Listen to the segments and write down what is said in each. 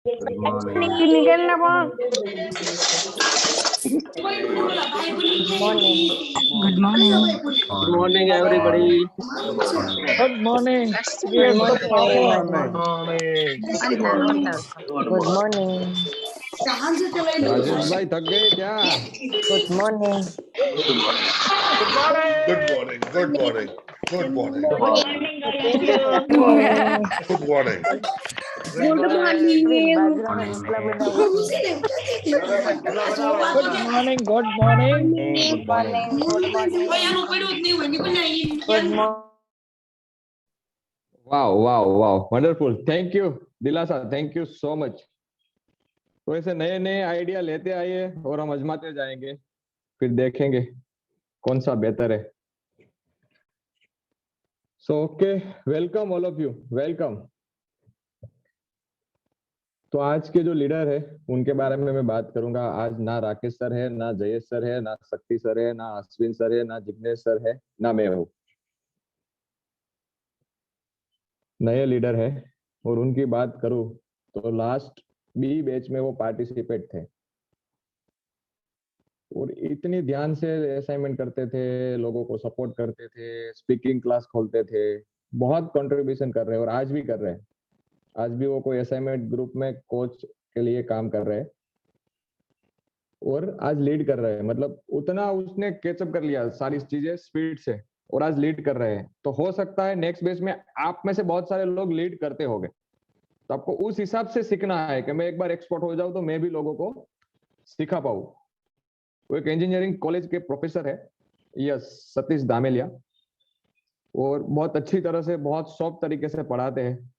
Good morning. निकलना कौन? Morning. Good morning. Good morning, everybody. Good morning. We Good are good morning, everybody. morning. Good morning. Rajesh भाई थक गए क्या? Good morning. Good morning. Good morning. Good morning. Good morning. Good morning, guys. Good morning. Good morning. Good morning. Kevin, background reply beda hogi. Good morning. Good morning. Hey, good morning. Good morning. Good morning. वाह wonderful, thank you दिलासा, thank you so much. तो ऐसे नए नए idea लेते आइए और हम आजमाते जाएंगे, फिर देखेंगे कौन सा बेहतर है। So okay, welcome all of you, welcome. तो आज के जो लीडर है उनके बारे में मैं बात करूंगा। आज ना राकेश सर है, ना जयेश सर है, ना शक्ति सर है, ना अश्विन सर है, ना जिग्नेश सर है, ना मैं हूँ। नए लीडर है और उनकी बात करूं तो लास्ट बी बैच में वो पार्टिसिपेट थे और इतनी ध्यान से असाइनमेंट करते थे, लोगों को सपोर्ट करते थे, स्पीकिंग क्लास खोलते थे, बहुत कंट्रीब्यूशन कर रहे हैं और आज भी कर रहे हैं। आज भी वो कोई असाइनमेंट ग्रुप में कोच के लिए काम कर रहे हैं और आज लीड कर रहे हैं। मतलब उतना उसने कैचअप कर लिया सारी चीजें स्पीड से और आज लीड कर रहे हैं। तो हो सकता है नेक्स्ट बेस में आप में से बहुत सारे लोग लीड करते होंगे, तो आपको उस हिसाब से सीखना है कि मैं एक बार एक्सपर्ट हो जाऊं तो मैं भी लोगों को सिखा पाऊं। वो एक इंजीनियरिंग कॉलेज के प्रोफेसर है, यस, सतीश दामेलिया, और बहुत अच्छी तरह से, बहुत सॉफ्ट तरीके से पढ़ाते हैं,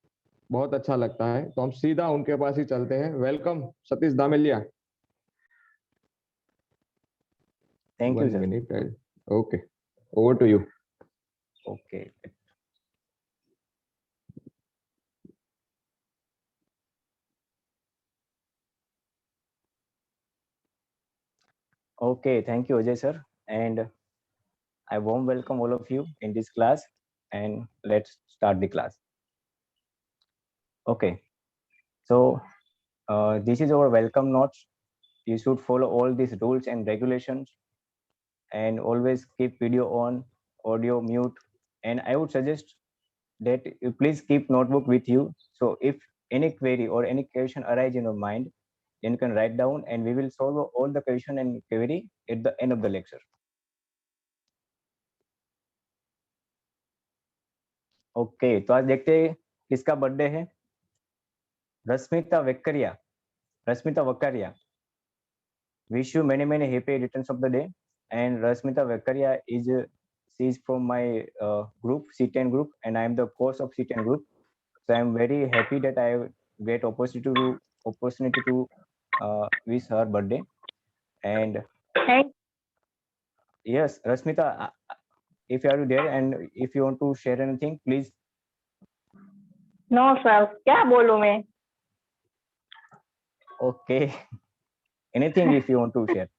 बहुत अच्छा लगता है। तो हम सीधा उनके पास ही चलते हैं। Welcome Satish Dameliya. Thank you, 1 sir. minute. Okay, over to you. Okay. Okay, thank you, Ajay sir. And I warm welcome all of you in this class, and let's start the class. Okay, so this is our welcome notes. You should follow all these rules and regulations and always keep video on, audio mute. And I would suggest that you please keep notebook with you. So if any query or any question arise in your mind, then you can write down and we will solve all the question and query at the end of the lecture. Okay, तो आज देखते हैं किसका birthday है। Rashmita Vekariya, Rashmita वकारिया, wish you many many happy returns of the day. And Rashmita Vekaria she's from my group, C10 group, and I am the coach of C10 group. So I am very happy that I get opportunity to wish her birthday. And yes, Rashmita, if you are there and if you want to share anything, please. No sir, क्या बोलूं मैं? Okay, anything if you want to share.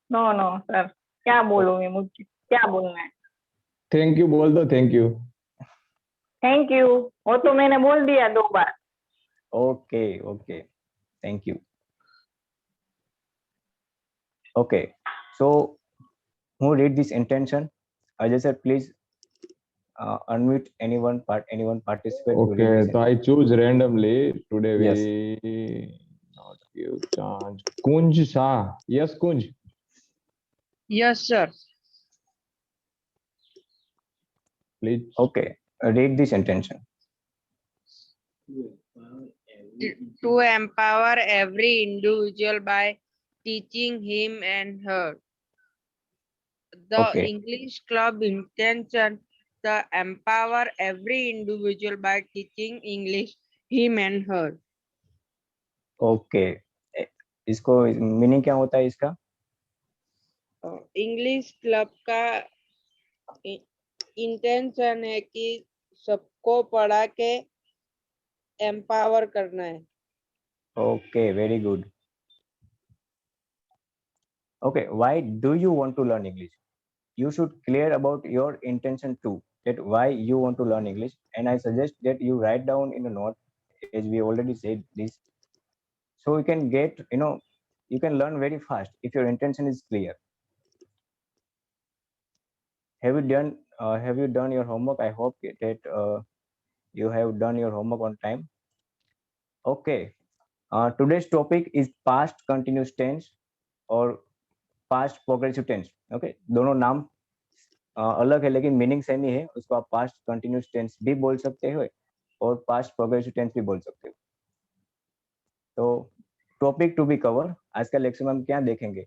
No sir, क्या बोलूं मैं? मुझे क्या बोलना है? थैंक यू बोल दो, थैंक यू। थैंक यू, वो तो मैंने बोल दिया 2 बार। Okay, okay, thank you. Okay, so who read this intention? Ajay sir, please unmute anyone participate. Okay, so I choose randomly. Today Yes. we not give chance. Kunj Shah. Yes, Kunj. Yes, sir. Please. Okay, read this intention. To empower every individual by teaching him and her. The Okay. English Club intention to empower every individual by teaching English him and her. Okay, इसको meaning क्या होता है इसका? English club का intention है कि सबको पढ़ा के एम्पावर करना है। Okay, very good. Okay, why do you want to learn English? You should clear about your intention too, that why you want to learn English, and I suggest that you write down in a note as we already said this. So you can get, you can learn very fast if your intention is clear. Have you done your homework? I hope that you have done your homework on time. Okay. Today's topic is past continuous tense और past progressive tense. Okay, दोनों नाम अलग है लेकिन meaning same ही है. उसको आप past continuous tense भी बोल सकते हो और पास्ट प्रोग्रेसिव टेंस भी बोल सकते हो. तो टॉपिक टू बी कवर, आज का लेक्चर में हम क्या देखेंगे?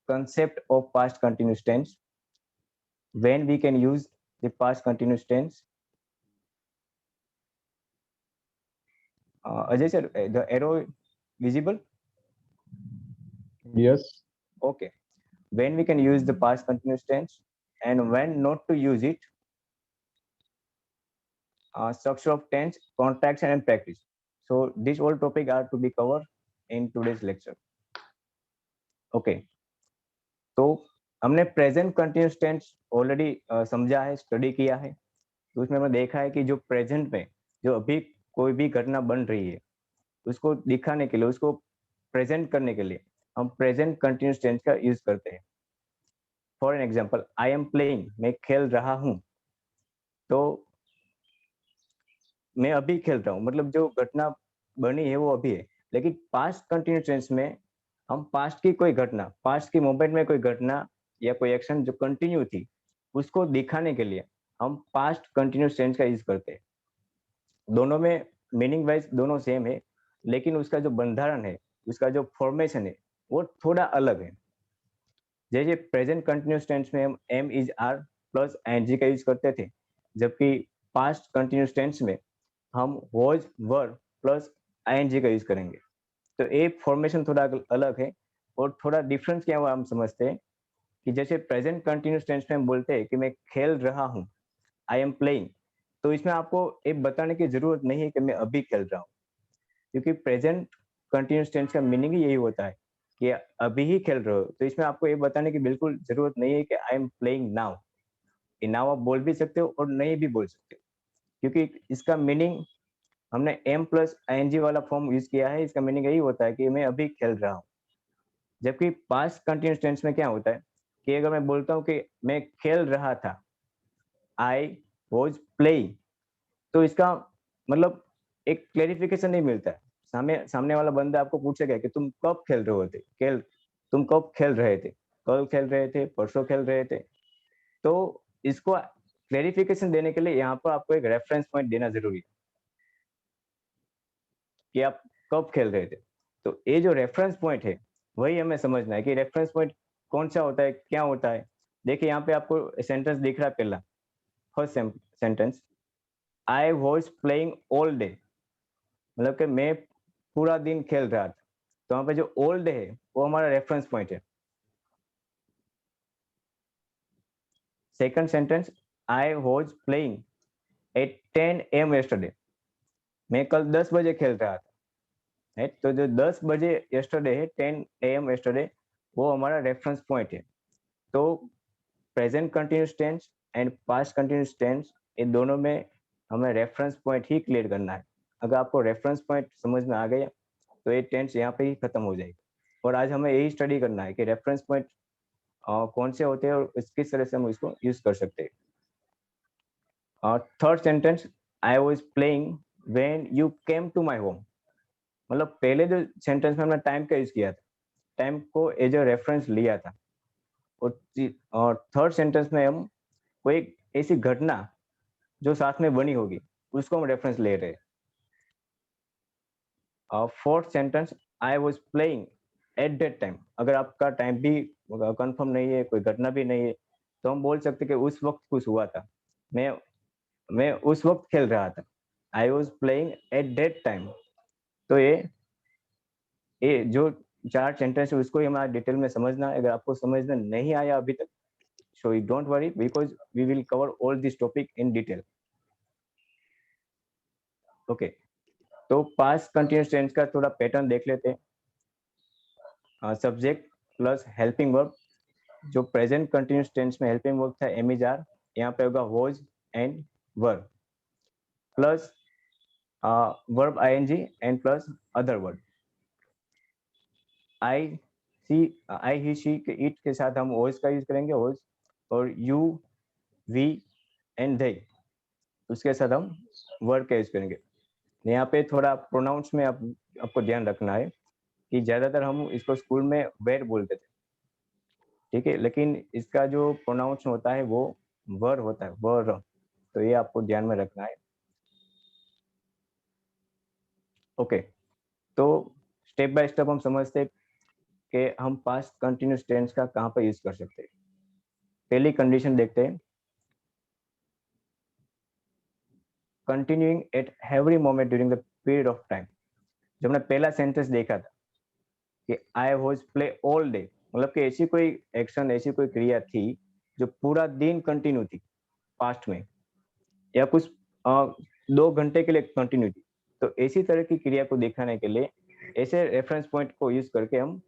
Concept of past continuous tense, when we can use the past continuous tense. Ajay sir, the arrow visible? Yes. Okay. When we can use the past continuous tense and when not to use it. Structure of tense, contraction and practice. So these all topics are to be covered in today's lecture. Okay. तो हमने present continuous tense already समझा है, study किया है. तो उसमें हमने देखा है कि जो प्रेजेंट में जो अभी कोई भी घटना बन रही है उसको दिखाने के लिए, उसको प्रेजेंट करने के लिए हम प्रेजेंट कंटिन्यूस टेंस का यूज करते हैं. For an example, I am playing, मैं खेल रहा हूं. तो मैं अभी खेल रहा हूं, मतलब जो घटना बनी है वो अभी है. लेकिन पास्ट कंटिन्यूस टेंस में हम पास्ट की कोई घटना, पास्ट की मोमेंट में कोई घटना या कोई एक्शन जो कंटिन्यू थी उसको दिखाने के लिए हम पास्ट कंटिन्यूस टेंस का यूज करते हैं. दोनों में मीनिंग वाइज दोनों सेम है, लेकिन उसका जो बंधारण है, उसका जो फॉर्मेशन है वो थोड़ा अलग है. जैसे प्रेजेंट कंटिन्यूस टेंस में हम am is are plus ING का यूज करते थे, जबकि पास्ट कंटिन्यूस टेंस में हम वॉज वर प्लस आईएनजी का यूज करेंगे. तो एक फॉर्मेशन थोड़ा अलग है और थोड़ा डिफरेंस क्या हुआ हम समझते हैं कि जैसे प्रेजेंट कंटिन्यूस टेंस में हम बोलते हैं कि मैं खेल रहा हूँ, आई एम प्लेइंग, तो इसमें आपको एक बताने की जरूरत नहीं है कि मैं अभी खेल रहा हूँ, क्योंकि प्रेजेंट कंटिन्यूस टेंस का मीनिंग ही यही होता है कि अभी ही खेल रहे हो. तो इसमें आपको ये बताने की बिल्कुल जरूरत नहीं है कि आई एम प्लेइंग नाउ. ये नाउ आप बोल भी सकते हो और नहीं भी बोल सकते हो, क्योंकि इसका मीनिंग हमने एम प्लस आईएनजी वाला फॉर्म यूज किया है. इसका मीनिंग यही होता है कि मैं अभी खेल रहा हूँ. जबकि पास्ट कंटिन्यूस टेंस में क्या होता है कि अगर मैं बोलता हूँ कि मैं खेल रहा था, आई वॉज प्लेइंग, तो इसका मतलब एक क्लेरिफिकेशन नहीं मिलता है. सामने वाला बंदा आपको पूछेगा कि तुम कब खेल रहे थे, तुम कब खेल रहे थे, कल खेल रहे थे, परसों खेल रहे थे. तो इसको क्लेरिफिकेशन देने के लिए यहाँ पर आपको एक रेफरेंस पॉइंट देना जरूरी है कि आप कब खेल रहे थे. तो ये जो रेफरेंस पॉइंट है वही हमें समझना है कि रेफरेंस पॉइंट कौन सा होता है, क्या होता है. देखिए यहाँ पे आपको सेंटेंस दिख रहा है. पहला first sentence, I was playing all day, मतलब कि मैं पूरा दिन खेल रहा था. तो वहां पे जो ऑल डे है वो हमारा रेफरेंस पॉइंट है. Second sentence, I was playing at 10 AM yesterday, मैं कल 10 बजे खेल रहा था. राइट, तो जो 10 बजे yesterday है, 10 AM yesterday, वो हमारा रेफरेंस पॉइंट है. तो present continuous tense and past continuous tense, ये दोनों में हमें रेफरेंस पॉइंट ही क्लियर करना है. अगर आपको रेफरेंस पॉइंट समझ में आ गया तो ये टेंस यहाँ पे ही खत्म हो जाएगी. और आज हमें यही स्टडी करना है कि रेफरेंस पॉइंट कौन से होते हैं और किस तरह से हम इसको यूज कर सकते हैं. Third sentence, I was playing when you came to my home, मतलब पहले जो सेंटेंस में हमने टाइम का यूज किया था, टाइम को एज अ रेफरेंस लिया था. और थर्ड सेंटेंस में हम कोई ऐसी घटना जो साथ में बनी होगी उसको हम रेफरेंस ले रहे हैं. Fourth sentence, I was playing at that time, अगर आपका टाइम भी कंफर्म नहीं है, कोई घटना भी नहीं है, तो हम बोल सकते कि उस वक्त कुछ हुआ था, मैं उस वक्त खेल रहा था. आई was playing at that time. तो ये जो चार सेंटेंस है उसको ही हमारा डिटेल में समझना है. अगर आपको समझ में नहीं आया अभी तक, so you don't worry because we will cover all this topic in detail. Okay, तो पास्ट कंटिन्यूस टेंस का थोड़ा पैटर्न देख लेते हैं. Subject plus helping verb. जो प्रेजेंट कंटिन्यूस टेंस में हेल्पिंग वर्ब था एम इज आर, यहाँ पे होगा was and were, plus verb ing and plus other word. I, he, she, it के साथ हम was का यूज करेंगे, was, और you, we and they उसके साथ हम verb का यूज करेंगे. यहाँ पे थोड़ा प्रोनाउंस में आपको ध्यान रखना है कि ज्यादातर हम इसको स्कूल में वेर बोलते थे, ठीक है, लेकिन इसका जो प्रोनाउंस होता है वो वर होता है, वर. तो ये आपको ध्यान में रखना है. ओके, तो स्टेप बाय स्टेप हम समझते हैं कि हम पास्ट कंटिन्यूस टेंस का कहाँ पर यूज कर सकते हैं. पहली कंडीशन देखते हैं, continuing at every moment during the period of time. जब हमने पहला सेंटेंस देखा था कि I was play all day, मतलब कि ऐसी कोई एक्शन, ऐसी कोई क्रिया थी जो पूरा दिन कंटिन्यू थी पास्ट में, या कुछ 2 घंटे के लिए कंटिन्यू थी. तो ऐसी तरह की क्रिया को दिखाने के लिए ऐसे रेफरेंस पॉइंट को यूज करके हम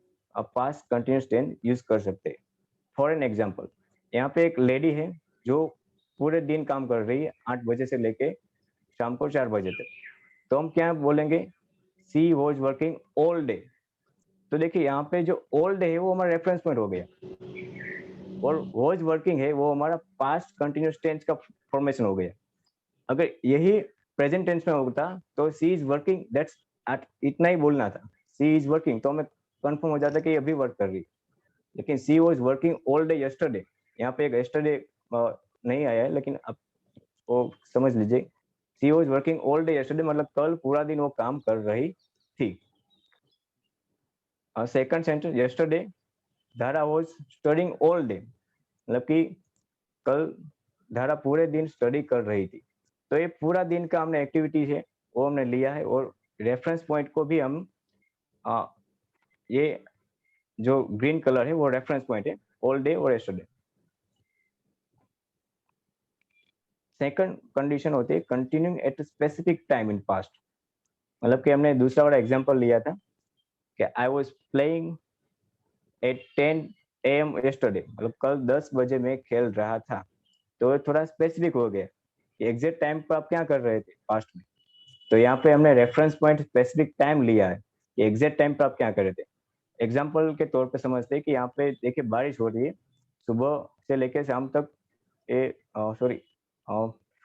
पास्ट कंटिन्यूस टेंस यूज कर सकते हैं. फॉर एन एग्जांपल, यहाँ पे एक लेडी है जो पूरे दिन काम कर रही है, 8 बजे से लेके शाम को 4 बजे तक. तो हम क्या बोलेंगे, सी वॉज वर्किंग ऑल डे. तो देखिए यहाँ पे जो ऑल डे है वो हमारा रेफरेंस पॉइंट हो गया, और वॉज वर्किंग है वो हमारा पास्ट कंटिन्यूस टेंस का फॉर्मेशन हो गया. अगर यही प्रेजेंट टेंस में होता तो सी इज वर्किंग, दैट्स इतना ही बोलना था, सी इज वर्किंग, तो हमें कंफर्म हो जाता कि ये अभी वर्क कर रही है. लेकिन she was working all day yesterday, यहाँ पे एक यस्टरडे नहीं आया है, लेकिन आप वो समझ लीजिए, she was working all day yesterday मतलब कल पूरा दिन वो काम कर रही थी. Second sentence, yesterday Dhara was studying all day, मतलब कि कल धारा पूरे दिन स्टडी कर रही थी. तो ये पूरा दिन का हमने एक्टिविटी है वो हमने लिया है, और रेफरेंस पॉइंट को भी हम ये जो ग्रीन कलर है वो रेफरेंस पॉइंट है, ऑल डे और यस्टरडे. सेकंड कंडीशन होती है continuing at specific time in past, मतलब कि हमने दूसरा वाला एग्जांपल लिया था कि I was playing at 10 AM yesterday, मतलब कल 10 बजे मैं खेल रहा था. तो थोड़ा स्पेसिफिक हो गया, एग्जैक्ट टाइम पर आप क्या कर रहे थे पास्ट में. तो यहाँ पे हमने रेफरेंस पॉइंट स्पेसिफिक टाइम लिया है कि एग्जैक्ट टाइम पर आप क्या कर रहे थे. एग्जाम्पल के तौर पे समझते हैं कि यहाँ पे देखिए बारिश हो रही है, सुबह से लेकर शाम तक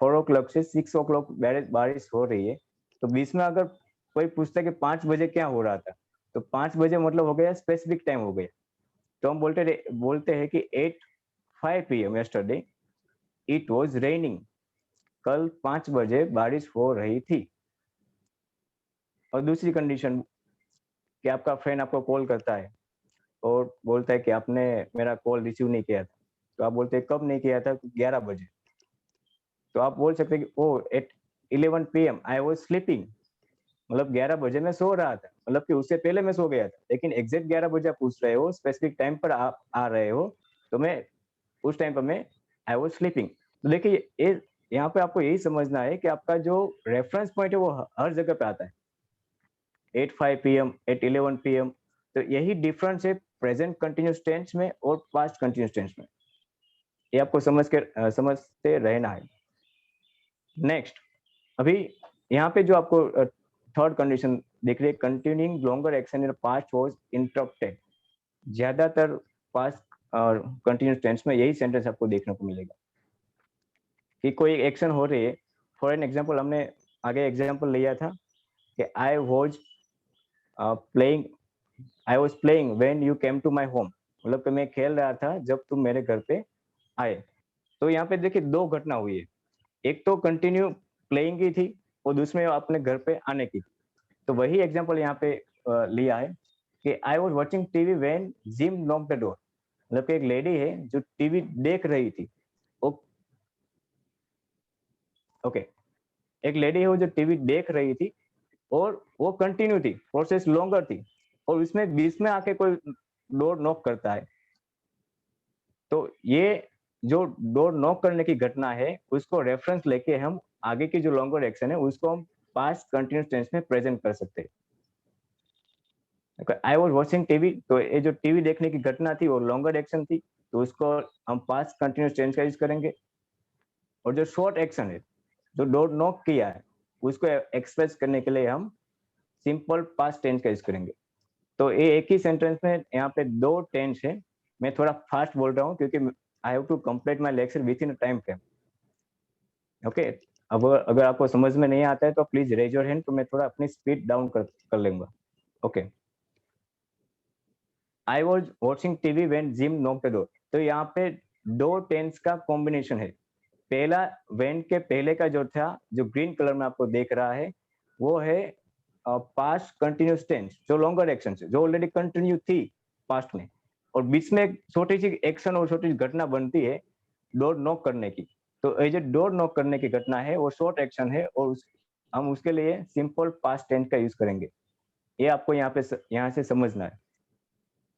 4 o'clock से 6 o'clock बारिश हो रही है. तो बीच में अगर कोई पूछता है कि 5 बजे क्या हो रहा था, तो 5 बजे मतलब हो गया स्पेसिफिक टाइम हो गया. तो हम बोलते हैं कि 8:05 PM yesterday it was raining, कल 5 बजे बारिश हो रही थी. और दूसरी कंडीशन कि आपका फ्रेंड आपको कॉल करता है और बोलता है कि आपने मेरा कॉल रिसीव नहीं किया था. तो आप बोलते हैं कब नहीं किया था, 11 बजे. तो आप बोल सकते हैं कि oh at 11 PM I was sleeping, मतलब 11 बजे मैं सो रहा था, मतलब कि उससे पहले मैं सो गया था. लेकिन एग्जैक्ट 11 बजे आप पूछ रहे हो, स्पेसिफिक टाइम पर आप आ रहे हो, तो मैं उस टाइम पर मैं आई वाज स्लीपिंग. तो देखिए यहाँ पे आपको यही समझना है कि आपका जो रेफरेंस पॉइंट है वो हर जगह पे आता है, 8:05 PM, 8:11 PM. तो यही डिफरेंस है प्रेजेंट कंटिन्यूस टेंस में और पास्ट कंटिन्यूस टेंस में. ये आपको समझते रहना है. नेक्स्ट, अभी यहाँ पे जो आपको थर्ड कंडीशन दिख रही है, continuing longer action in past was interrupted. ज्यादातर पास्ट और कंटिन्यूस टेंस में यही सेंटेंस आपको देखने को मिलेगा कि कोई एक्शन हो रही है. फॉर एन एग्जांपल, हमने आगे एग्जांपल लिया था कि I was playing when you came to my home, मतलब कि मैं खेल रहा था जब तुम मेरे घर पे आए. तो यहाँ पे देखिए 2 घटना हुई है, एक तो कंटिन्यू प्लेइंग की थी और दूसरी में अपने घर पे आने की. तो वही एग्जांपल यहाँ पे लिया है कि I was watching TV when gym knocked the door, मतलब कि एक लेडी है जो टीवी देख रही थी. ओके, एक लेडी है वो जो टीवी देख रही थी और वो कंटिन्यू थी, प्रोसेस लॉन्गर थी, और उसमें बीच में आके कोई डोर नॉक करता है. तो ये जो डोर नॉक करने की घटना है उसको रेफरेंस लेके हम आगे की जो लॉन्गर एक्शन है उसको हम पास्ट कंटिन्यूस टेंस में प्रेजेंट कर सकते हैं. आई वाज वाचिंग टीवी, तो ये जो टीवी देखने की घटना थी वो लॉन्गर एक्शन थी, तो उसको हम पास्ट कंटिन्यूस टेंस का यूज करेंगे. और जो शॉर्ट एक्शन है, जो डोर नॉक किया है, उसको एक्सप्रेस करने के लिए हम सिंपल पास्ट टेंस का यूज करेंगे। तो ये एक ही सेंटेंस में यहाँ पे 2 टेंस है। मैं थोड़ा फास्ट बोल रहा हूँ क्योंकि I have to complete my lecture within time frame. Okay, अब अगर आपको समझ में नहीं आता है तो प्लीज रेज योर हैंड, तो मैं थोड़ा अपनी स्पीड डाउन कर लूंगा। Okay, I was watching TV when gym knocked the door. तो यहाँ पे 2 टेंस का कॉम्बिनेशन है। पहला व्हेन के पहले का जो था, जो ग्रीन कलर में आपको देख रहा है, वो है पास्ट कंटिन्यूस टेंस, जो लॉन्गर एक्शन है, जो ऑलरेडी कंटिन्यू थी पास्ट में, और बीच में एक छोटी सी एक्शन और छोटी सी घटना बनती है डोर नॉक करने की। तो ये जो डोर नॉक करने की घटना है वो शॉर्ट एक्शन है, और हम उसके लिए सिंपल पास्ट टेंस का यूज करेंगे। ये आपको यहाँ से समझना है।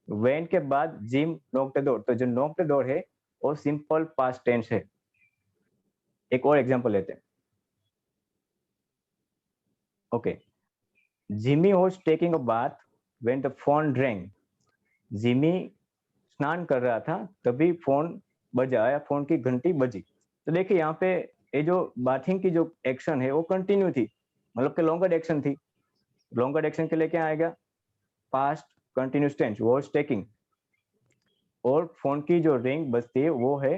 व्हेन के बाद जिम नॉक द डोर, तो जो नॉक द डोर है वो सिंपल पास्ट टेंस है। एक और एग्जांपल लेते हैं। Okay, Jimmy was taking a bath when the phone wrong. Jimmy स्नान कर रहा था तभी फोन बजा या फोन की घंटी बजी। तो देखिए यहाँ पे ये जो बाथिंग की जो एक्शन है वो कंटिन्यू थी, मतलब कि लॉन्गर एक्शन थी। लॉन्गर एक्शन के लिए क्या आएगा? Past continuous tense was taking, और फोन की जो रिंग बजती है वो है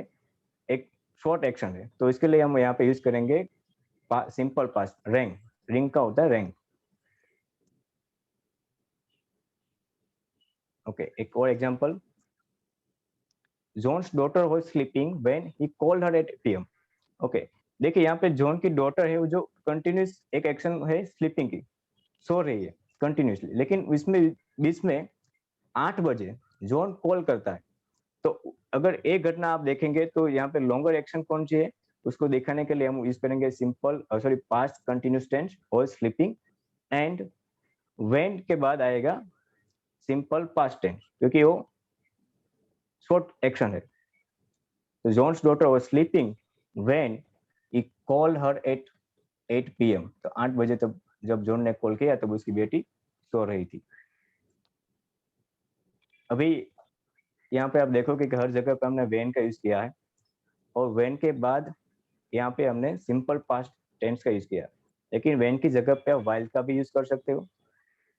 एक शॉर्ट एक्शन है। तो इसके लिए हम यहाँ पे यूज करेंगे सिंपल पास्ट, रैंग। रिंग का होता है रैंग। ओके, एक और example. John's daughter was sleeping when he called her at PM। Okay, देखिए यहाँ पे जॉन की डॉटर है वो जो कंटिन्यूस एक एक्शन है स्लीपिंग की, सो रही है कंटिन्यूसली, लेकिन इसमें बीच में 8 बजे जॉन कॉल करता है। तो अगर एक घटना आप देखेंगे तो यहाँ पे लॉन्गर एक्शन कौन सी है उसको दिखाने के लिए हम यूज करेंगे सिंपल पास्ट कंटिन्यूस टेंस और स्लीपिंग, एंड व्हेन के बाद आएगा सिंपल पास्ट टेंस, क्योंकि वो शॉर्ट एक्शन है। तो John's daughter was sleeping when he called her at 8 PM। तो 8 बजे तब जब जॉन ने कॉल किया तब उसकी बेटी सो रही थी। अभी यहाँ पे आप देखोगे कि हर जगह पे हमने व्हेन का यूज किया है, और व्हेन के बाद यहाँ पे हमने सिंपल पास्ट टेंस का यूज किया, लेकिन व्हेन की जगह पे आप व्हाइल का भी यूज कर सकते हो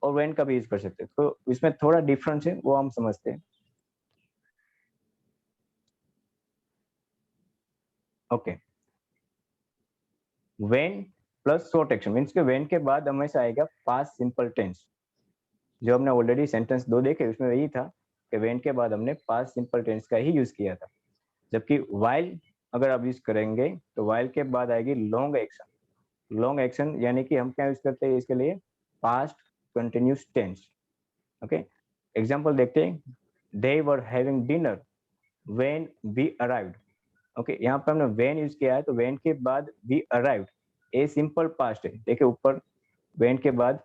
और व्हेन का भी यूज कर सकते हो। तो इसमें थोड़ा डिफरेंस है, वो हम समझते हैं। Okay, when plus short action means के व्हेन के बाद हमेशा आएगा पास्ट सिंपल टेंस। जो हमने ऑलरेडी सेंटेंस 2 देखे उसमें यही था कि व्हेन के बाद हमने पास्ट सिंपल टेंस का ही यूज किया था। जबकि व्हाइल अगर आप यूज करेंगे तो व्हाइल के बाद आएगी लॉन्ग एक्शन। लॉन्ग एक्शन यानी कि हम क्या यूज करते हैं इसके लिए? Past continuous tense. Okay, example देखते हैं। They were having dinner when we arrived. Okay, यहाँ पे हमने व्हेन यूज किया है, तो व्हेन के बाद we arrived a simple past है। देखिए ऊपर व्हेन के बाद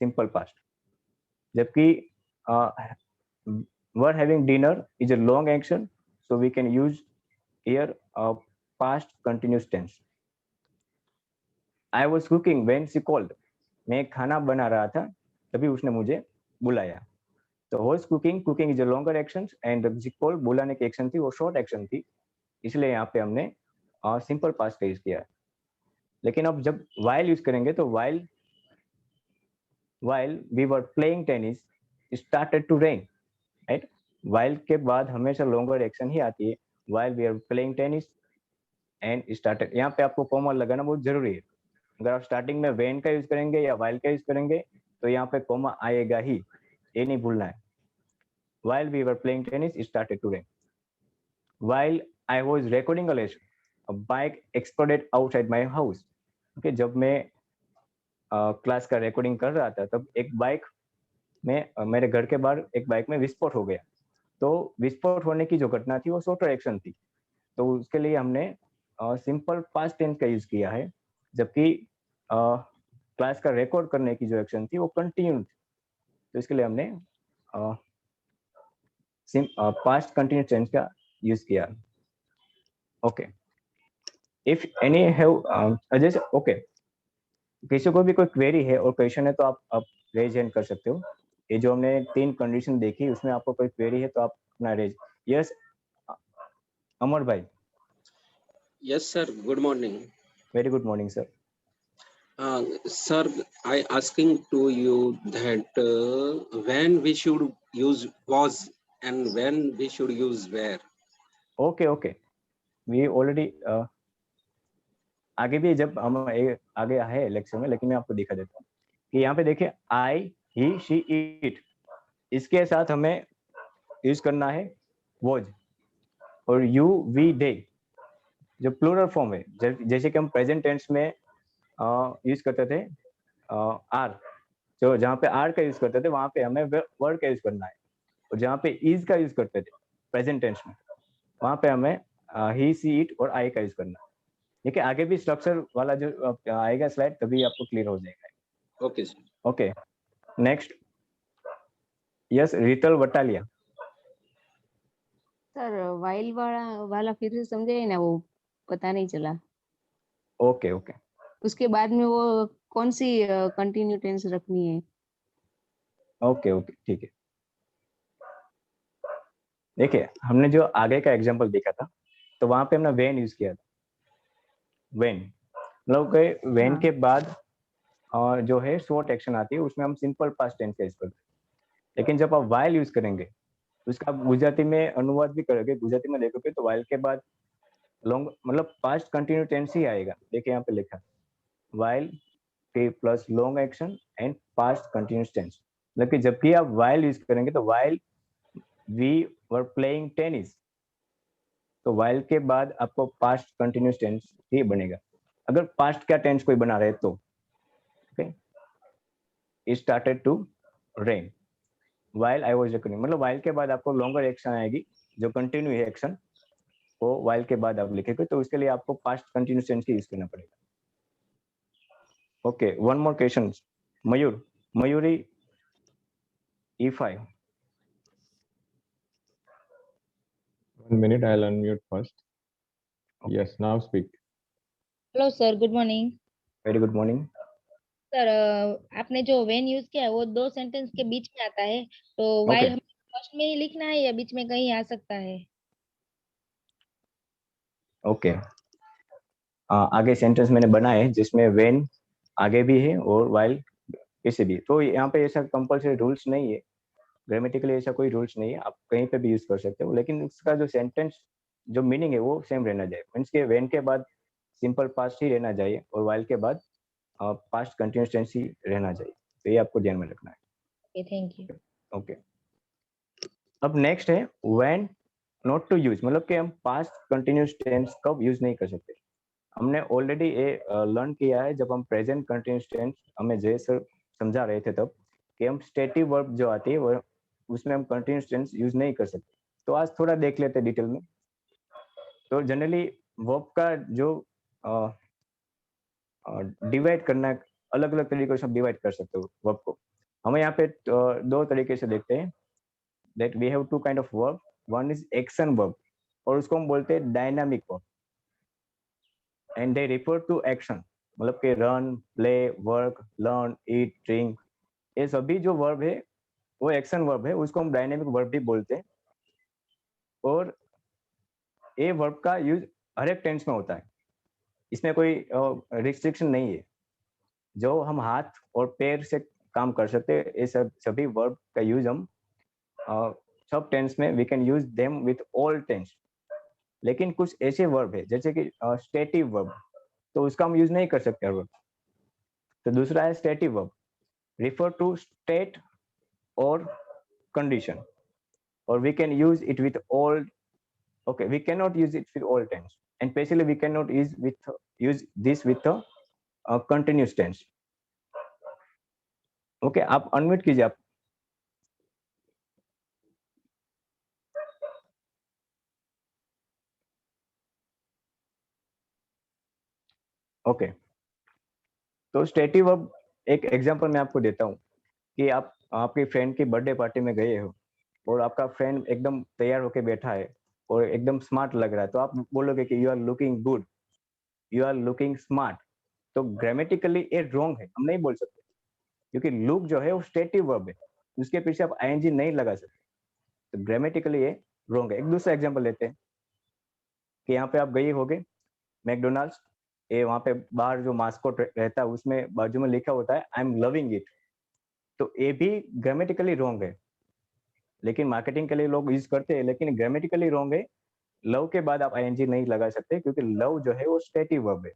सिंपल पास्ट, जबकि were having dinner is a long action, so we can use here past continuous tense. I was cooking when she called. मैं खाना बना रहा था तभी उसने मुझे बुलाया। तो was cooking, cooking is a longer action, and she called बुलाने की एक्शन थी, वो शॉर्ट एक्शन थी, इसलिए यहाँ पे हमने सिंपल पास्ट का यूज किया है। लेकिन अब जब while यूज करेंगे तो while we were playing tennis started to rain, right? while के बाद हमेशा लॉन्गर एक्शन ही आती है। while we are playing tennis and started, यहाँ पे आपको कॉमा लगाना बहुत जरूरी है। अगर आप स्टार्टिंग में when का यूज करेंगे या while का यूज करेंगे तो यहाँ पे कॉमा आएगा ही, ये नहीं भूलना है। while we were playing tennis started to rain। while I was recording a lesson, a bike exploded outside my house। okay, जब मैं क्लास का रिकॉर्डिंग कर रहा था तब एक बाइक में मेरे घर के बाहर एक बाइक में विस्फोट हो गया। तो विस्फोट होने की जो घटना थी वो शॉर्ट एक्शन थी, तो उसके लिए हमने सिंपल पास्ट टेंस का यूज किया है, जबकि क्लास का रिकॉर्ड करने की जो एक्शन थी वो कंटिन्यू थी, तो इसके लिए हमने पास्ट कंटिन्यूस टेंस का यूज किया। ओके, इफ एनी हैव जैसे ओके, किसी को भी कोई क्वेरी है और क्वेश्चन है तो आप रेज हैंड कर सकते हो। ये जो हमने 3 कंडीशन देखी उसमें आपको कोई क्वेरी है तो आप अपना रेज। यस अमर भाई। Yes, sir. Good morning. Very good morning sir. Sir, I asking to you that when we should use was and when we should use where. Okay okay, we already आगे भी जब हम आगे है lecture में, लेकिन मैं आपको दिखा देता हूँ कि यहाँ पे देखिए आई, ही, शी, इट, इसके साथ हमें यूज करना है वॉज, और यू, वी, दे जो प्लूरल फॉर्म है, जैसे कि हम प्रेजेंट टेंस में यूज करते थे आर, जो जहाँ पे आर का यूज करते थे वहां पे हमें वर्ड का यूज करना है, और जहाँ पे इज का यूज करते थे प्रेजेंट टेंस में वहां पे हमें ही, सी, इट और आई का यूज करना है। देखिए आगे भी स्ट्रक्चर वाला जो आएगा स्लाइड तभी आपको क्लियर हो जाएगा। Okay, sir. Okay, next, yes, Rital Vatalia. Sir while वाला फिर से समझाइए ना, वो पता नहीं चला। ओके ओके, उसके बाद में वो कौन सी कंटिन्यू टेंस रखनी है? ओके ओके, ठीक है। देखिए हमने जो आगे का एग्जांपल देखा था तो वहां पे हमने वेन यूज किया था। वेन मतलब वेन के बाद जो है शॉर्ट एक्शन आती है उसमें हम सिंपल पास्ट टेंस का यूज करते हैं, लेकिन जब आप वाइल यूज करेंगे उसका गुजराती में अनुवाद भी करोगे, गुजराती में देखोगे तो वाइल के बाद लॉन्ग मतलब पास्ट कंटिन्यू टेंस ही आएगा। देखिए यहाँ पे लिखा वाइल के plus long action and past continuous tense, मतलब कि जब भी आप वाइल यूज करेंगे तो while we were playing tennis, तो वाइल के बाद आपको पास्ट कंटिन्यूस टेंस ही बनेगा। अगर पास्ट का टेंस कोई बना रहे तो it started to rain while I was recording, मतलब वाइल के बाद आपको लॉन्गर एक्शन आएगी जो कंटिन्यू है एक्शन, वो वाइल के बाद आप लिखेंगे तो उसके लिए आपको पास्ट कंटिन्यूस टेंस ही यूज करना पड़ेगा। Okay, one more question, Mayur, Mayuri, E5। 1 minute, I'll unmute first. Yes, now speak. Hello sir, good morning. Very good morning. Sir आपने जो वेन यूज किया है वो 2 सेंटेंस के बीच में आता है, तो Okay. वाइल हमें फर्स्ट में ही लिखना है या बीच में कहीं आ सकता है? ओके, आगे सेंटेंस मैंने बनाए जिसमें वेन आगे भी है और वाइल पीछे भी, तो यहाँ पे ऐसा कंपल्सरी रूल्स नहीं है, ग्रामेटिकली ऐसा कोई रूल्स नहीं है, आप कहीं पे भी यूज कर सकते हो, लेकिन उसका जो सेंटेंस जो मीनिंग है वो सेम रहना चाहिए। मीन्स के वेन के बाद सिंपल पास्ट ही रहना चाहिए और वाइल के बाद पास्ट कंटिन्यूस टेंस ही रहना चाहिए, तो ये आपको ध्यान में रखना है। Okay, thank you. ओके, अब नेक्स्ट है व्हेन नॉट टू यूज, मतलब कि हम पास्ट कंटिन्यूस टेंस कब यूज नहीं कर सकते। हमने ऑलरेडी ये लर्न किया है जब हम प्रेजेंट कंटिन्यूस टेंस हमें जय सर समझा रहे थे तब, कि हम स्टेटिव वर्ब जो आती है वो उसमें हम कंटिन्यूस टेंस यूज नहीं कर सकते। तो आज थोड़ा देख लेते हैं डिटेल में। तो जनरली वर्ब का जो डिवाइड करना अलग अलग तरीकों से डिवाइड कर सकते हो वर्ब को। हमें यहाँ पे 2 तरीके से देखते हैं, that we have 2 kind of verb, one is action verb और उसको हम बोलते हैं dynamic verb, and they refer to action, मतलब कि run, play, work, learn, eat, drink, ये सभी जो वर्ब है वो एक्शन वर्ब है, उसको हम डायनामिक वर्ब भी बोलते हैं। और ये वर्ब का यूज हर एक टेंस में होता है, इसमें कोई रिस्ट्रिक्शन नहीं है। जो हम हाथ और पैर से काम कर सकते हैं ये सभी वर्ब का यूज हम सब टेंस में we can use them with all tense. लेकिन कुछ ऐसे वर्ब है जैसे कि स्टेटिव वर्ब, तो उसका हम यूज नहीं कर सकते हर वक्त। तो दूसरा है stative verb, refer to state और कंडीशन, और we can use it with all, okay, we cannot use it with all tense, and especially we cannot use this with a continuous tense. Okay, आप unmute कीजिए आप। Okay, तो stative verb एक example मैं आपको देता हूँ कि आप आपकी फ्रेंड की बर्थडे पार्टी में गए हो और आपका फ्रेंड एकदम तैयार होके बैठा है और एकदम स्मार्ट लग रहा है, तो आप बोलोगे कि you are looking good, you are looking smart. तो ग्रामेटिकली ये रॉन्ग है, हम नहीं बोल सकते, क्योंकि लुक जो है वो स्टेटिव वर्ब है, उसके पीछे आप आईएनजी नहीं लगा सकते, तो ग्रामेटिकली ये रॉन्ग है। एक दूसरा एग्जांपल लेते हैं कि यहाँ पे आप गए होगे मैकडोनाल्ड्स, ये वहां पे बाहर जो मास्कोट रहता है उसमें बाजू में लिखा होता है आई एम लविंग इट, तो ये भी ग्रामेटिकली रॉन्ग है, लेकिन मार्केटिंग के लिए लोग यूज करते हैं, लेकिन ग्रामेटिकली रॉन्ग है। लव के बाद आप आईएनजी नहीं लगा सकते, क्योंकि लव जो है वो स्टेटिव वर्ब है।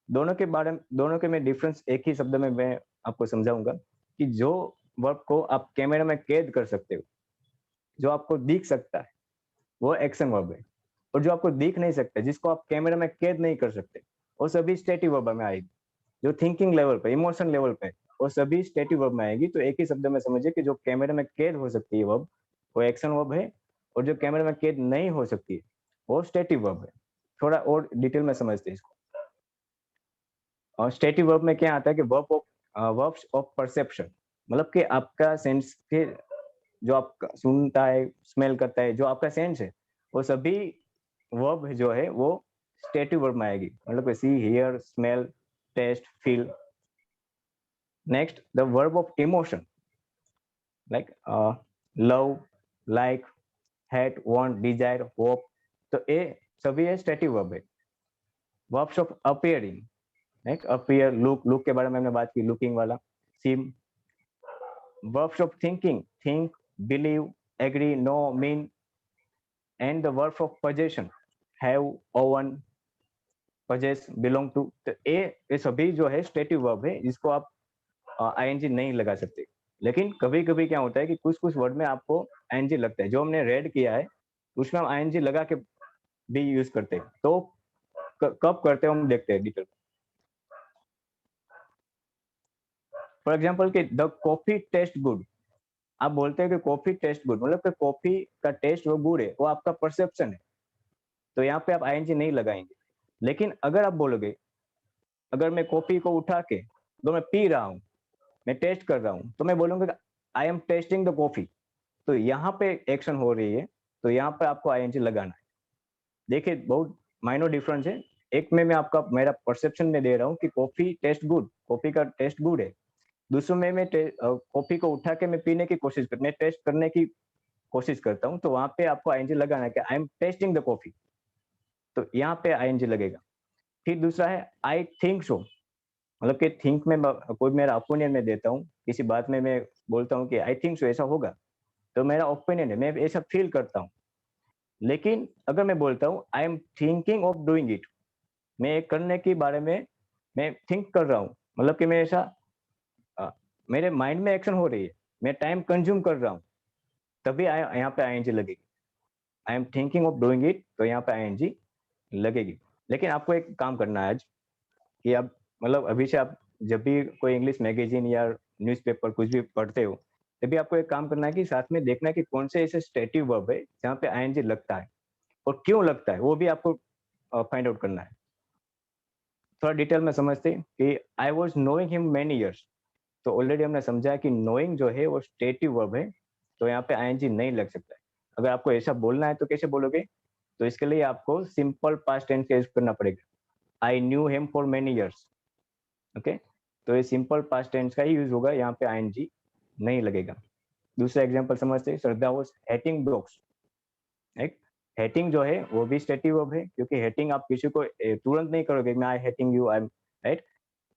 दोनों के में डिफरेंस एक ही शब्द में मैं आपको समझाऊंगा कि जो वर्ब को आप कैमरा में कैद कर सकते हो, जो आपको दिख सकता है, वो एक्शन वर्ब है, और जो आपको दिख नहीं सकता, जिसको आप कैमरा में कैद नहीं कर सकते, वो सभी स्टेटिव वर्ब में आएगी। जो थिंकिंग लेवल पे, इमोशन लेवल पे, वो सभी स्टेटिव वर्ब में आएगी। तो एक ही शब्द में समझिए कि जो कैमरा में कैद हो सकती है वर्ब, वो एक्शन वर्ब है, और जो कैमरा में कैद नहीं हो सकती है, वो स्टेटिव वर्ब है। थोड़ा और डिटेल में समझते हैं इसको। और स्टेटिव वर्ब में क्या आता है कि वर्ब्स ऑफ परसेप्शन, मतलब कि आपका सेंस के, जो आप सुनता है, स्मेल करता है, जो आपका सेंस है, वो सभी वर्ब जो है वो स्टेटिव वर्ब में आएगी, मतलब see, hear, smell, taste, feel. Next, the verb of emotion like love, like, hate, want, desire, hope, तो ये सभी है स्टेटिव वर्ब है। Verbs of appearing like appear, look के बारे में हमने बात की, लुकिंग वाला, सीम। Verbs of thinking, think, believe, agree, know, mean, and the verb of possession, have, own, possess, belong to, तो ये सभी जो है स्टेटिव वर्ब है, जिसको आप आईएनजी नहीं लगा सकते। लेकिन कभी कभी क्या होता है कि कुछ कुछ वर्ड में आपको आईएनजी लगता है। जो हमने रेड किया है उसमें हम आईएनजी लगा के भी यूज करते हैं, तो कब करते हैं हम देखते हैं डिटेल। फॉर एग्जाम्पल कि द कॉफी टेस्ट गुड, आप बोलते हैं कि कॉफी टेस्ट गुड, मतलब कि कॉफी का टेस्ट वो गुड है, वो आपका परसेप्शन है, तो यहाँ पे आप आईएनजी नहीं लगाएंगे। लेकिन अगर आप बोलोगे, अगर मैं कॉफी को उठा के तो मैं पी रहा हूँ, मैं टेस्ट कर रहा हूँ, तो मैं बोलूंगा I am testing the coffee, तो यहाँ पे एक्शन हो रही है, तो यहाँ पे आपको आईएनजी लगाना है। देखिए बहुत माइनर डिफरेंस है। एक में मैं आपका मेरा परसेप्शन में दे रहा हूँ कि कॉफी टेस्ट गुड, कॉफी का टेस्ट गुड है। दूसरों में मैं कॉफी को उठा के मैं पीने की कोशिश कर, मैं टेस्ट करने की कोशिश करता हूँ, तो वहां पे आपको आईएनजी लगाना है कि I am testing the coffee, तो यहाँ पे आईएनजी लगेगा। फिर दूसरा है आई थिंक सो, मतलब कि थिंक में कोई मेरा ओपिनियन में देता हूँ, किसी बात में मैं बोलता हूँ कि आई थिंक सो ऐसा होगा, तो मेरा ओपिनियन है, मैं ऐसा फील करता हूँ। लेकिन अगर मैं बोलता हूँ I am thinking of doing it, मैं करने के बारे में मैं थिंक कर रहा हूँ, मतलब कि मैं ऐसा मेरे माइंड में एक्शन हो रही है, मैं टाइम कंज्यूम कर रहा हूँ, तभी यहाँ पे आईएनजी लगेगी। I am thinking of doing it, तो यहाँ पे आईएनजी लगेगी। लेकिन आपको एक काम करना है आज कि आप मतलब अभी से आप जब भी कोई इंग्लिश मैगजीन या न्यूज़पेपर कुछ भी पढ़ते हो, तभी आपको एक काम करना है कि साथ में देखना है कि कौन से ऐसे स्टेटिव वर्ब है जहाँ पे आईएनजी लगता है और क्यों लगता है, वो भी आपको फाइंड आउट करना है। थोड़ा डिटेल में समझते हैं कि I was knowing him many years, तो ऑलरेडी हमने समझा कि नोइंग जो है वो स्टेटिव वर्ब है, तो यहाँ पे आईएनजी नहीं लग सकता है। अगर आपको ऐसा बोलना है तो कैसे बोलोगे, तो इसके लिए आपको सिंपल पास्ट टेंस का यूज करना पड़ेगा। I knew him for many years, okay, तो ये सिंपल पास्ट टेंस का ही यूज होगा, यहाँ पे आईएनजी नहीं लगेगा। दूसरा एग्जांपल समझते हैं, श्रद्धा वाज हेटिंग डॉग्स। एक हेटिंग जो है वो भी स्टेटिव वर्ब है, क्योंकि हेटिंग आप किसी को तुरंत नहीं करोगे, मैं I hating you, I am, right,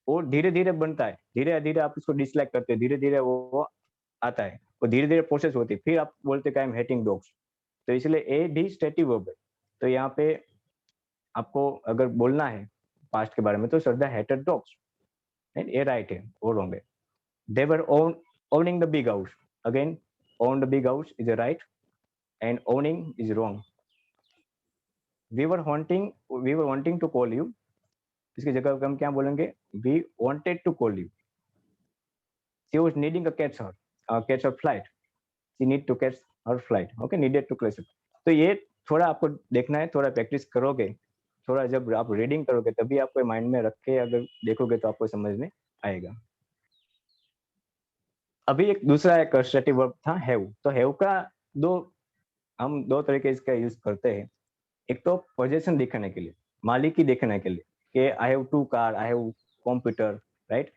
वो धीरे धीरे बनता है, धीरे धीरे आप उसको डिसलाइक करते हैं, धीरे धीरे वो आता है, वो धीरे धीरे प्रोसेस होती है, फिर आप बोलते हैं आई एम हेटिंग डॉग्स, तो इसलिए ए भी स्टेटिव वर्ब है। तो यहाँ पे आपको अगर बोलना है पास्ट के बारे में, तो श्रद्धा हेटेड डॉग्स, ये राइट है, वो रॉन्ग है। दे वर owning the big house, again own the big house is a right and owning is wrong. we were wanting to call you, इसकी जगह हम क्या बोलेंगे, we wanted to call you. she was needing a catch her flight, she need to catch her flight, okay, needed to catch it. तो ये थोड़ा आपको देखना है, थोड़ा प्रैक्टिस करोगे, थोड़ा जब आप रीडिंग करोगे तभी आपको माइंड में रख के अगर देखोगे तो आपको समझ में आएगा। अभी एक दूसरा एक स्टेटिव वर्ब था हैव, तो हैव का हम दो तरीके इसका यूज करते हैं। एक तो पोजीशन दिखाने के लिए, मालिकी दिखाने के लिए कि I have 2 car, I have computer, right.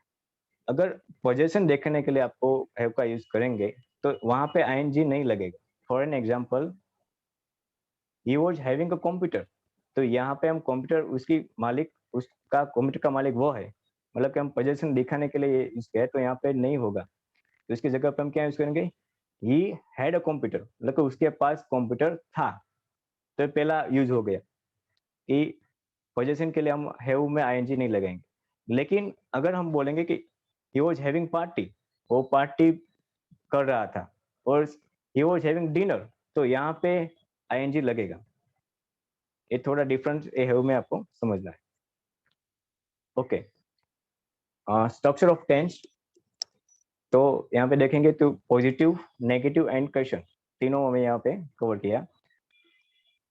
अगर पोजीशन देखने के लिए आपको हैव का यूज करेंगे तो वहां पे आईएनजी नहीं लगेगा। For an example, he was having a computer, तो यहाँ पे हम कंप्यूटर उसकी मालिक का कंप्यूटर का मालिक वो है, मतलब कि हम पोजीशन दिखाने के लिए यूज किया है, तो यहाँ पे नहीं होगा। तो इसकी जगह पे हम क्या यूज करेंगे, ही हैड अ कंप्यूटर, मतलब कि उसके पास कंप्यूटर था। तो पहला यूज हो गया कि पोजीशन के लिए हम हैव में आईएनजी नहीं लगाएंगे। लेकिन अगर हम बोलेंगे कि ही वाज हैविंग पार्टी, वो पार्टी कर रहा था, और ही वाज हैविंग डिनर, तो यहाँ पे आईएनजी लगेगा। ये थोड़ा डिफरेंस ये हैव में आपको समझना है। ओके, स्ट्रक्चर ऑफ टेंस, तो यहाँ पे देखेंगे तो पॉजिटिव, नेगेटिव एंड क्वेश्चन तीनों हमें यहाँ पे कवर किया।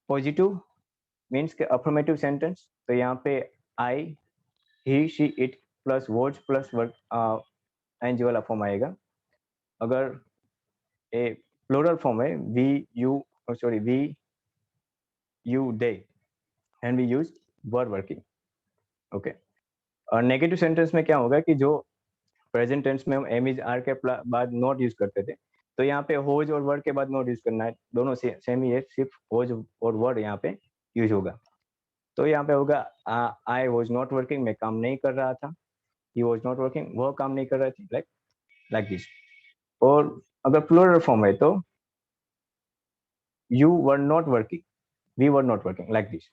पॉजिटिव मीन्स के अफर्मेटिव सेंटेंस, तो यहाँ पे I, he, she, it plus words plus word NG वाला फॉर्म आएगा। अगर ए प्लूरल फॉर्म है, we you, sorry we you they, and we use were working. Okay, और नेगेटिव सेंटेंस में क्या होगा कि जो प्रेजेंट टेंस में हम एम इज आर के बाद नॉट यूज करते थे, तो यहाँ पे होज और वर्ड के बाद नॉट यूज करना है, दोनों सेम ही है, सिर्फ होज और वर्ड यहाँ पे यूज होगा। तो यहाँ पे होगा आई वॉज नॉट वर्किंग, मैं काम नहीं कर रहा था, ही वॉज नॉट वर्किंग, वो काम नहीं कर रहा थी, लाइक दिस। और अगर प्लूरल फॉर्म है तो you were not working, we were not working, like this.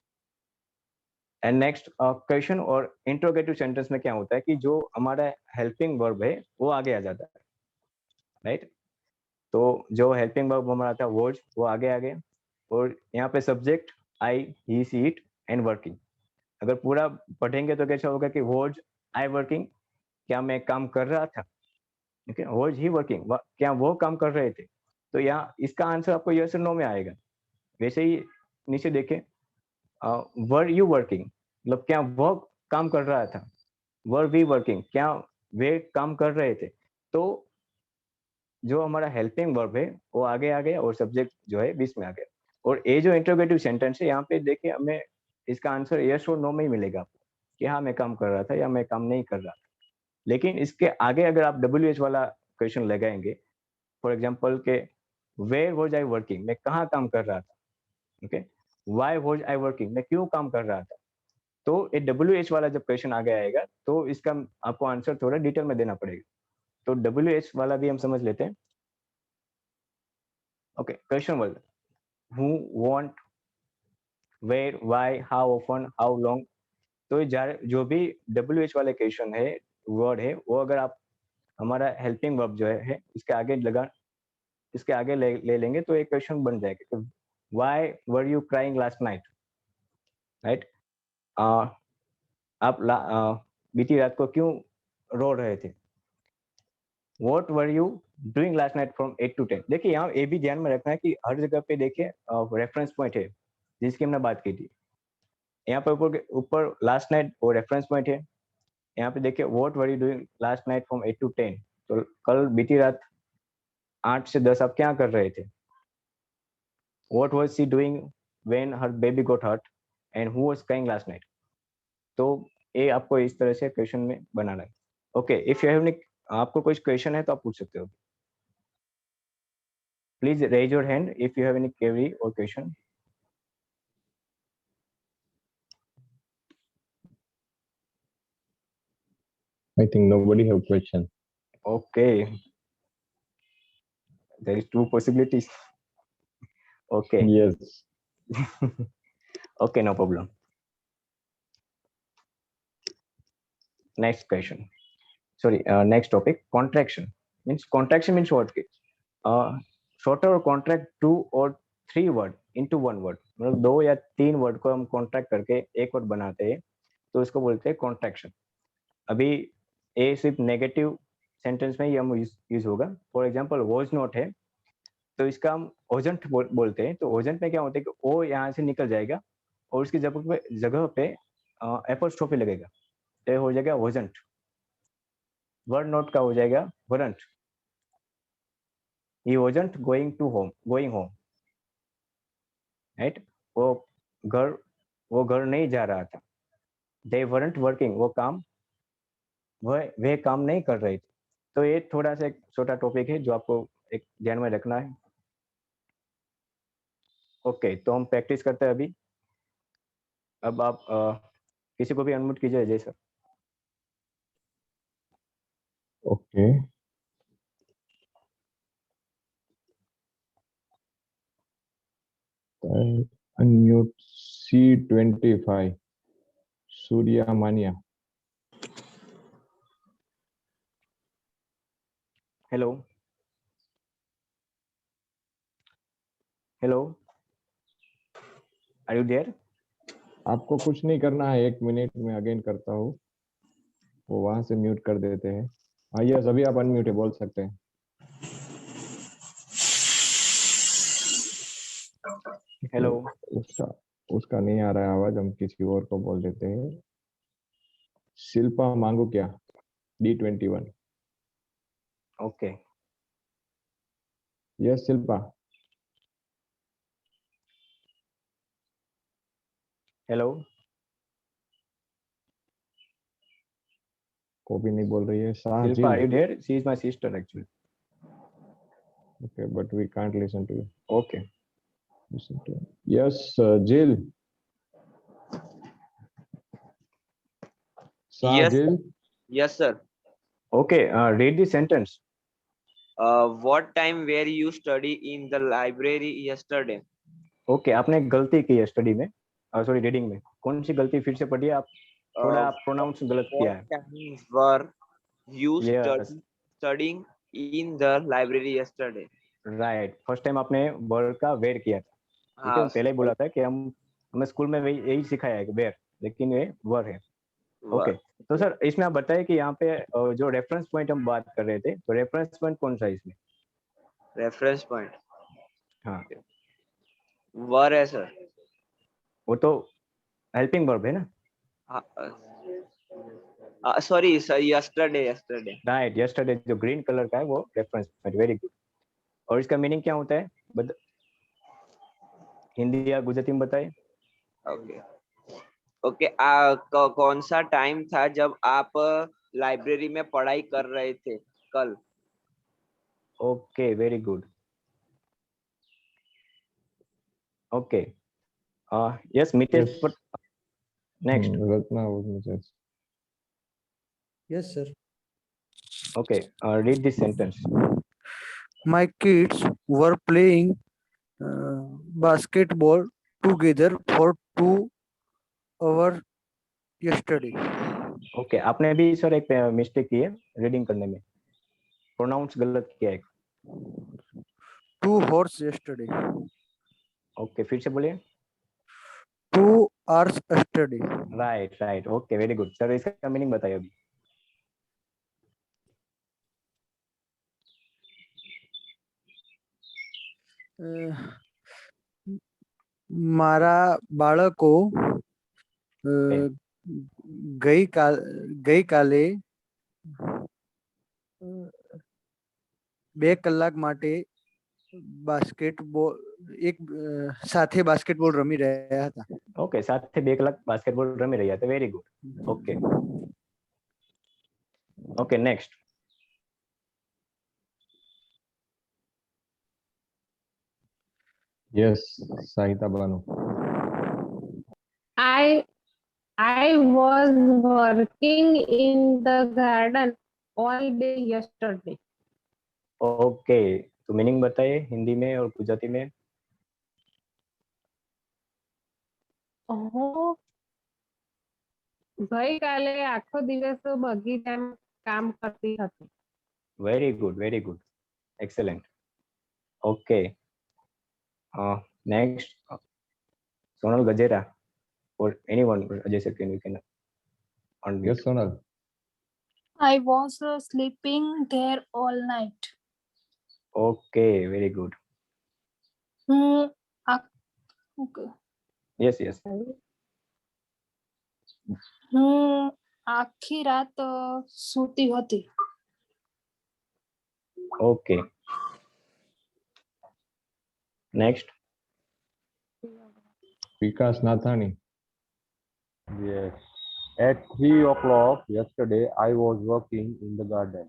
And next, question और इंट्रोगेटिव सेंटेंस में क्या होता है कि जो हमारा हेल्पिंग वर्ब है वो आगे आ जाता है, राइट। तो जो हेल्पिंग वर्ब हमारा था वॉज, वो आगे आ गया, और यहाँ पे subject I, he, she, it and working. अगर पूरा पढ़ेंगे तो कैसा होगा कि वॉज आई वर्किंग, क्या मैं काम कर रहा था, ओके, वॉज ही वर्किंग, क्या वो काम कर रहे थे। तो यहाँ इसका आंसर आपको यस और नो में आएगा। वैसे ही नीचे देखें, वर यू वर्किंग, मतलब क्या वो काम कर रहा था, वर वी वर्किंग, क्या वे काम कर रहे थे। तो जो हमारा हेल्पिंग वर्ब है वो आगे आ गया, और सब्जेक्ट जो है बीच में आ गया। और ये जो इंट्रोगेटिव सेंटेंस है, यहाँ पे देखिए हमें इसका आंसर यस और नो में ही मिलेगा आपको, कि हाँ मैं काम कर रहा था या मैं काम नहीं कर रहा था। लेकिन इसके आगे अगर आप WH वाला क्वेश्चन लगाएंगे, फॉर एग्जाम्पल के वेयर वॉज आई वर्किंग, मैं कहाँ काम कर रहा था, okay, why was I working, मैं क्यों काम कर रहा था। तो ये WH वाला जब क्वेश्चन आगे आएगा तो इसका आपको आंसर थोड़ा डिटेल में देना पड़ेगा। तो WH वाला भी हम समझ लेते हैं। ओके, क्वेश्चन वाला, who, want, where, why, how often, how long। तो ये जो भी WH वाले क्वेश्चन है, वर्ड है, वो अगर आप हमारा हेल्पिंग वर्ब जो है इसके आगे ले लेंगे तो एक क्वेश्चन बन जाएगा। तो why were you crying last night, right. आप बीती रात को क्यों रो रहे थे। What were you doing last night from 8 to 10। देखिए यहाँ ये भी ध्यान में रखना है कि हर जगह पे देखिए रेफरेंस पॉइंट है जिसकी हमने बात की थी। यहाँ पर ऊपर लास्ट नाइट वो रेफरेंस पॉइंट है। यहाँ पे देखिए what were you doing last night from 8 to 10। तो कल बीती रात 8 से 10 आप क्या कर रहे थे। What was she doing when her baby got hurt and who was crying last night. तो ये आपको इस तरह से क्वेश्चन में बनाना है। Okay, if you have any, आपको कोई क्वेश्चन है तो आप पूछ सकते हो। Please raise your hand if you have any query और question. I think nobody have question. Okay, there is 2 possibilities. Okay. Yes. Okay, no problem. Next question. Sorry, next topic, contraction. Contraction means what? Shorter or contract 2 or 3 word into 1 word। मतलब 2 या 3 word को हम contract करके एक word बनाते हैं तो इसको बोलते हैं कॉन्ट्रैक्शन। अभी ये सिर्फ नेगेटिव सेंटेंस में ही हम यूज होगा। फॉर एग्जांपल वॉज नॉट है तो इसका हम ओजेंट बोलते हैं। तो ओजेंट में क्या होता है कि ओ यहाँ से निकल जाएगा और उसकी जगह पे एपोस्ट्रोफी लगेगा, तो हो जाएगा वोजेंट। वर्ड नॉट का हो जाएगा वरंट। ही वोजेंट गोइंग होम, राइट। वो घर नहीं जा रहा था। दे वरंट वर्किंग, वे काम नहीं कर रहे थे। तो ये थोड़ा सा एक छोटा टॉपिक है जो आपको एक ध्यान में रखना है। ओके, तो हम प्रैक्टिस करते हैं अभी। अब आप किसी को भी अनम्यूट कीजिए Ajay sir. Okay, unmute C25 Surya Maniya. Hello hello, are you there? आपको कुछ नहीं करना है, 1 मिनट में अगेन करता हूँ, वो वहां से म्यूट कर देते हैं। हाँ यस, अभी आप अनम्यूट है, बोल सकते हैं। हेलो, उसका उसका नहीं आ रहा है आवाज, हम किसी और को बोल देते हैं। शिल्पा मांगू क्या, D21। Okay, yes Shilpa. Hello, को भी नहीं बोल रही है। Shilpa Shahjil. Are you there? She is my sister actually. Okay, but we can't listen to you. Okay, Listen to him. Yes, Jill. Yes, Jill. yes, sir. Okay, read the sentence. What time were you study in the library yesterday? Okay, आपने एक गलती की है study में, sorry reading में। कौन सी गलती फिर से पढ़िए आप, थोड़ा प्रोनाउंस गलत किया है। What time were you yes studying in the library yesterday? Right, first time आपने वर्ड का वेयर किया था, ठीक है। हाँ, पहले ही बोला था कि हमें स्कूल में वही यही सिखाया है कि वेयर, लेकिन ये वर है। ओके, तो सर इसमें आप बताइए कि यहाँ पे जो रेफरेंस पॉइंट हम बात कर रहे थे, तो रेफरेंस पॉइंट कौन सा है इसमें? रेफरेंस पॉइंट हाँ, वर है सर। वो तो हेल्पिंग वर्ब है ना। Sorry sir, yesterday yesterday। Right, yesterday जो ग्रीन कलर का है वो रेफरेंस पॉइंट, वेरी गुड। और इसका मीनिंग क्या होता है, हिंदी या गुजराती में बताइए। ओके ओके, कौन सा टाइम था जब आप लाइब्रेरी में पढ़ाई कर रहे थे कल? Okay, very good. Okay, yes Mitesh, but next. Ratna was Mrs. Yes, sir. Okay, read this sentence. My kids were playing basketball together for 2 hours yesterday. Okay, आपने भी सर एक मिस्टेक की है रीडिंग करने में, प्रोनाउंस गलत किया है। 2 hours yesterday. ओके, फिर से बोलिए। 2 hours yesterday. Right right, okay very good. Sir इसका मीनिंग बताइए अभी। મારા બાળકો ગઈકાલે 2 કલાક માટે સાથે બાસ્કેટબોલ રમી રહ્યા હતા. ઓકે, સાથે 2 કલાક બાસ્કેટબોલ રમી રહ્યા હતા, very good. Okay okay, next. Yes, Sahita Banu. I was working in the garden all day yesterday. Okay, तो मीनिंग बताइए हिंदी में और गुजराती में। ગઈકાલે આખો દિવસ બગીચામાં કામ કરતી હતી. Very good, excellent. Okay, next Sonal Gajera or anyone, Ajay sir, you can unmute. Yes, Sonal. I was sleeping there all night. Okay, very good. Okay. Yes, yes. આખી રાત સૂતી હતી. Okay. Next. Vikas Nathani. Yes. At 3 o'clock yesterday, I was working in the garden.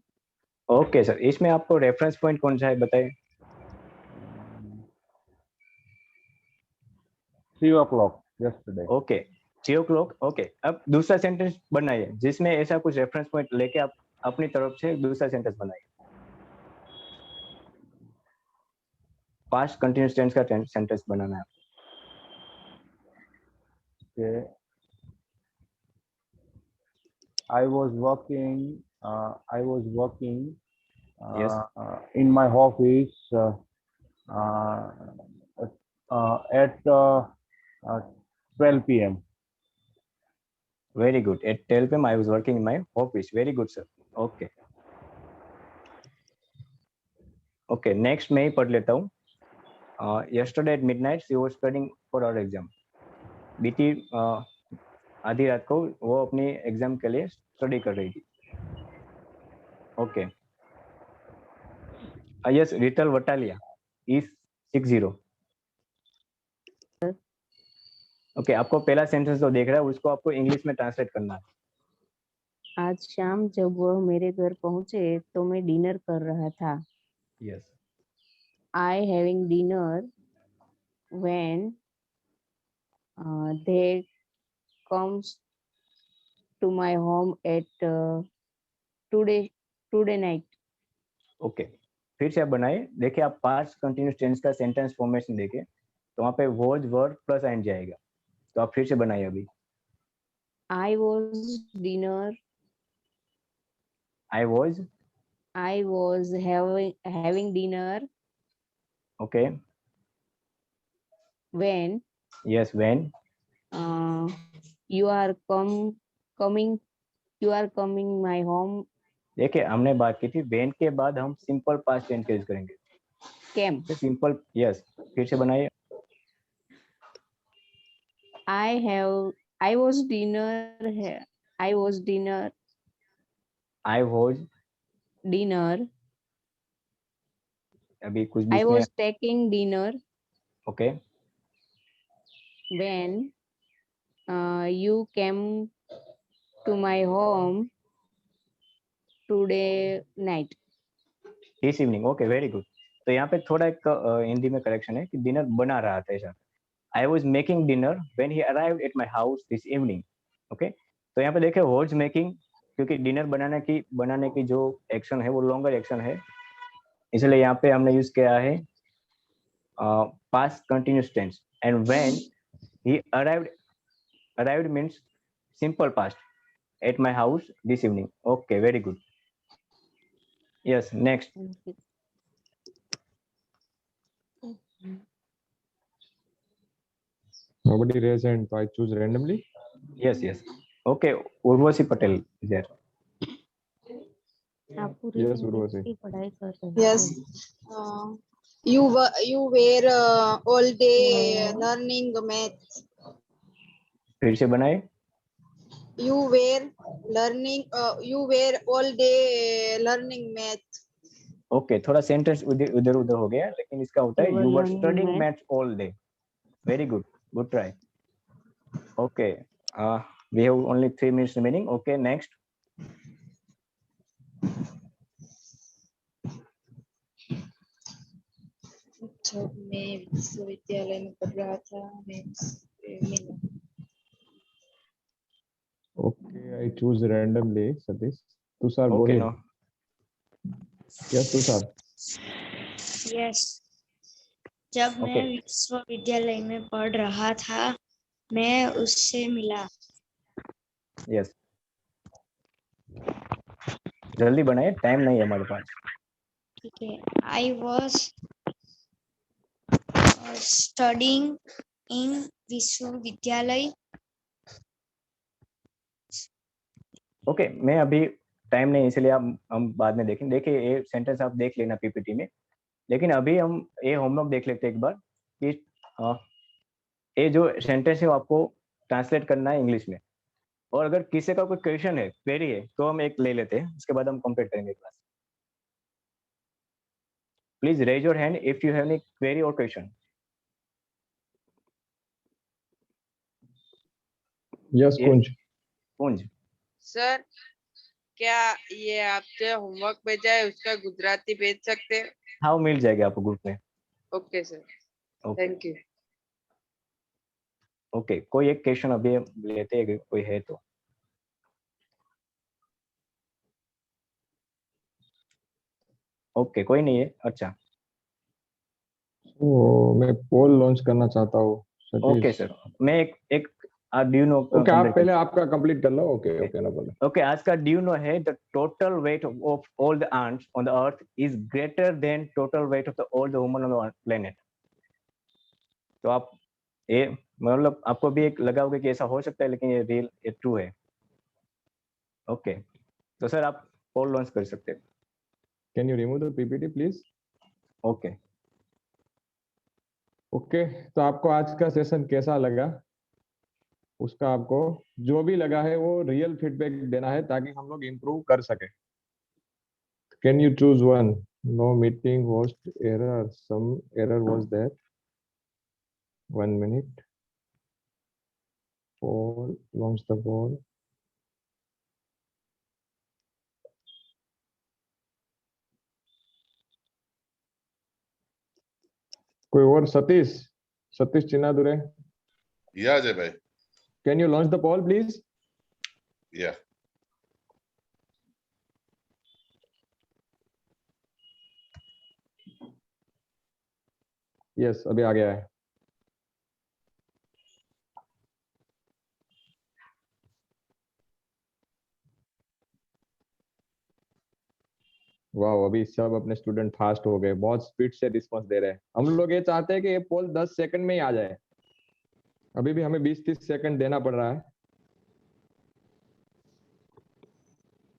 Okay sir, इसमें आपको reference point कौन सा है बताइए। 3 o'clock yesterday. Okay, 6 o'clock okay. अब दूसरा सेंटेंस बनाइए जिसमें ऐसा कुछ रेफरेंस पॉइंट लेके आप अपनी तरफ से दूसरा सेंटेंस बनाइए। पास्ट कंटिन्यूअस टेंस का सेंटेंस बनाना है। Okay. I was working Yes. in my office at 12 p.m. Very good. At 12 p.m. I was working in my office. Very good, sir. Okay. Okay. Next मैं ही पढ़ लेता हूँ। Yesterday at midnight she was studying for her exam. बीती आधी रात को वो अपनी एग्जाम के लिए स्टडी कर रही थी। Okay. Yes, Ritul Vatalia is 60। Okay, आपको पहला सेंटेंस जो देख रहा है उसको आपको इंग्लिश में ट्रांसलेट करना है। आज शाम जब वह मेरे घर पहुंचे तो मैं डिनर कर रहा था। Yes. I having dinner when they comes to my home at today night. Okay, फिर से आप बनाइए। देखिए आप पास्ट कंटिन्यूअस टेंस का सेंटेंस फॉर्मेशन देखे तो वहाँ पे वॉज वर्ब प्लस आईएनजी आएगा। तो आप फिर से बनाइए अभी। I was having dinner okay when yes when you are coming my home. देखिए हमने बात की थी when के बाद हम सिंपल पास्ट टेंस यूज करेंगे। came. सिंपल यस, फिर से बनाइए। I was dinner अभी कुछ I बीच में was taking dinner okay when you came to my home today night. This evening. Okay, very good. तो यहाँ पे थोड़ा एक हिंदी में करेक्शन है कि डिनर बना रहा था ऐसा। I was making dinner when he arrived at my house this evening. Okay, तो यहाँ पे देखिए वॉज मेकिंग, क्योंकि डिनर बनाने की जो एक्शन है वो लॉन्गर एक्शन है, इसलिए यहाँ पे हमने यूज किया है past continuous tense. And when he arrived means simple past at my house this evening. Okay, very good. Yes, next. Nobody raised hand, so I choose randomly. Yes. Okay, Urvashi Patel is there. Yes, Urvashi. Yes. You were all day learning math. फिर से बनाए। You were all day learning math. Okay, थोड़ा sentence उधर हो गया, लेकिन इसका होता है you were studying math all day. Very good, good try. Okay, we have only 3 minutes remaining. Okay, next. जब मैं विश्वविद्यालय में पढ़ रहा था मैं मिला। Okay, I choose randomly. Satish, Tushar, go Okay, ahead. no. Yes, Tushar. Yes. जब मैं विश्वविद्यालय में पढ़ रहा था मैं उससे मिला। Yes. जल्दी बनाए, टाइम नहीं है हमारे पास। ठीक है। I was studying in विश्वविद्यालय। ओके, मैं अभी टाइम नहीं, इसलिए हम बाद में देखेंगे। देखिए ये सेंटेंस आप देख लेना पीपीटी में, लेकिन अभी हम ये होमवर्क देख लेते हैं एक बार कि ये जो सेंटेंस है वो आपको ट्रांसलेट करना है इंग्लिश में। और अगर किसी का कोई क्वेश्चन है, क्वेरी है, तो हम एक ले लेते हैं, उसके बाद हम कंप्लीट करेंगे class. Please raise your hand if you have any query और क्वेश्चन। यस, कुंज। सर, क्या ये आपसे होमवर्क भेजा है उसका गुजराती भेज सकते हैं? हाँ, मिल जाएगा आपको ग्रुप में। Okay sir, thank you. Okay, कोई एक क्वेश्चन अभी लेते हैं, कोई है तो। ओके, कोई नहीं है। अच्छा, मैं पोल लॉन्च करना चाहता हूँ ओके सतीश। सर, मैं एक डू यू नो ओके, आप पहले आपका कंप्लीट कर लो। Okay okay, no problem. Okay, आज का डू यू नो है the total weight of all the ants on the earth is greater than total weight of the all the woman on the planet. तो आप ये मतलब आपको भी एक लगा होगा कि ऐसा हो सकता है, लेकिन ये रियल, ये ट्रू है। ओके, तो सर आप पोल लॉन्च कर सकते हैं। Can you remove the PPT please? Okay okay, तो आपको आज का सेशन कैसा लगा, उसका आपको जो भी लगा है वो रियल फीडबैक देना है ताकि हम लोग इम्प्रूव कर सके। Can you choose one? No meeting host error, some error was there. 1 minute. Poll, launch the poll. कोई और? Satish चिन्नादुरे, Yeah, Ajay bhai. can you launch the poll please? Yeah. Yes, अभी आ गया है। वाह, अभी सब अपने स्टूडेंट फास्ट हो गए, बहुत स्पीड से रिस्पांस दे रहे हैं। हम लोग ये चाहते हैं कि ये पोल 10 सेकंड में ही आ जाए, अभी भी हमें 20-30 सेकंड देना पड़ रहा है।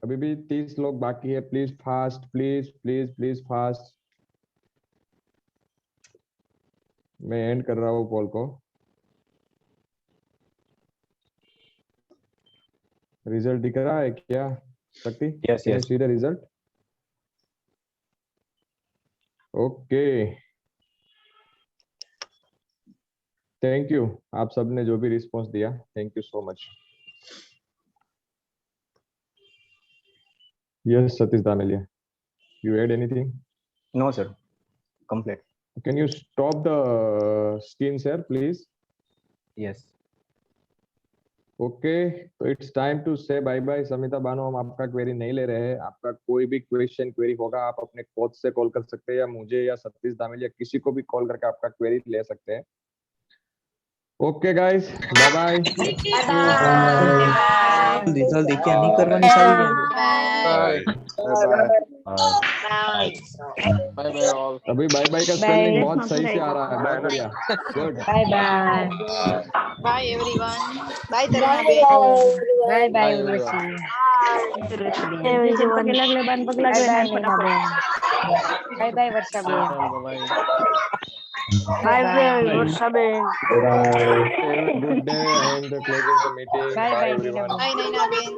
अभी भी 30 लोग बाकी है। Please fast, please please please fast. मैं एंड कर रहा हूँ पोल को। रिजल्ट दिख रहा है क्या Shakti? Yes can you yes see the result? Okay, thank you आप सबने जो भी रिस्पांस दिया, thank you so much. Yes Satish Damelia, you add anything? No sir, complete. Can you stop the screen share please? Yes okay, तो it's time to say bye bye. Samita Bano, हम आपका query नहीं ले रहे हैं। आपका कोई भी क्वेरी होगा आप अपने कोच से कॉल कर सकते हैं, या मुझे या सतीश दामेलिया किसी को भी कॉल करके आपका क्वेरी ले सकते हैं। Okay guys, bye bye. Result देखिए नहीं करवानी सारी Bye. Bye bye all. अभी बाय बाय का स्पेलिंग बहुत सही से आ रहा है, बहुत बढ़िया, good. Bye bye. Bye everyone. Bye Taruna. Bye bye Bye everyone. Urvashi. पग लागले बाण पग लागले नेहा बेन। बाय बाय वर्षा बेन। Bye bye. Bye bye Varsha बेन। Good day and closing the meeting. Bye bye bye everyone. Bye Naina Ben.